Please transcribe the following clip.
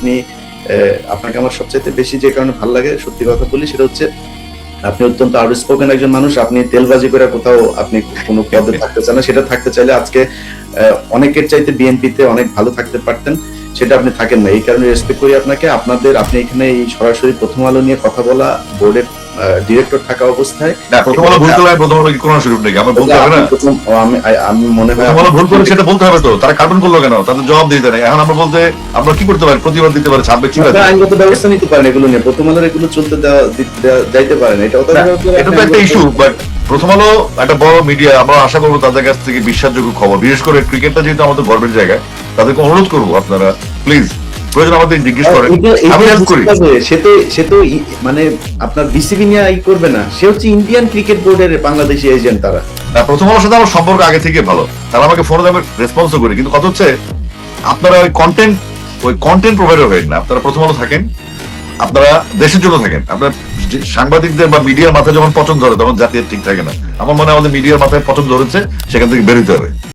আপনি আপনাকে আমার সবচাইতে বেশি যে কারণে ভালো লাগে, সত্যি কথা বলি, সেটা হচ্ছে আপনি অত্যন্ত আউটস্পোকেন একজন মানুষ। আপনি তেলবাজি করে কোথাও আপনি কোনো পদে থাকতে চান না, সেটা থাকতে চাইলে আজকে অনেকের চাইতে বিএনপিতে অনেক ভালো থাকতে পারতেন, সেটা আপনি থাকেন না। এই কারণে রেসপেক্ট করি আপনাকে। আপনি এখানে এই সরাসরি প্রথম আলো নিয়ে কথা বলা, বোর্ডের ডিরেক্টর থাকা অবস্থায় না, প্রথম আলো ভুল করলে প্রথম আলো কি কোনো সুযোগ নেই, আমার বলতে হবে না। আমি মনে হয় প্রথম আলো ভুল করে সেটা বলতে হবে তো, তারা কার্টুন করলো কেন, তাদের জবাব দিতে নেই। এখন আমরা বলতে আমরা কি করতে পারি, প্রতিবাদ দিতে পারি, ছাড়বে ঠিক আছে, আইনগত ব্যবস্থা নিতে পারেন এগুলো নিয়ে। প্রথম আলোর এগুলো চলতে যাইতে পারেন, এটা এটা তো একটা ইস্যু। বাট প্রথম আলো একটা বড় মিডিয়া, আমরা আশা করবো তাদের কাছ থেকে বিশ্বাসযোগ্য খবর, বিশেষ করে ক্রিকেটটা যেহেতু আমাদের গর্বের জায়গা, তাদেরকে অনুরোধ করবো আপনারা প্লিজ প্রয়োজন আমাদের জিজ্ঞেস করেন, আমি হেল্প করি। সে তো মানে আপনার বিসিবি নিয়ে করবে না, সে হচ্ছে ইন্ডিয়ান ক্রিকেট বোর্ডের বাংলাদেশি এজেন্ট। তারা প্রথম আলোর সাথে আমার সম্পর্ক আগে থেকে ভালো, তারা আমাকে ফোনে আমি রেসপন্সও করি। কিন্তু কথা হচ্ছে আপনারা ওই কন্টেন্ট প্রোভাইডার হয়ে না, আপনারা প্রথম আলো থাকেন, আপনারা দেশের জন্য থাকেন। আপনার সাংবাদিকদের বা মিডিয়ার মাথায় যখন পছন্দ ধরে তখন জাতীয় ঠিক থাকে না। আমার মনে হয় আমাদের মিডিয়ার মাথায় পছন্দ ধরেছে, সেখান থেকে বেরোতে হবে।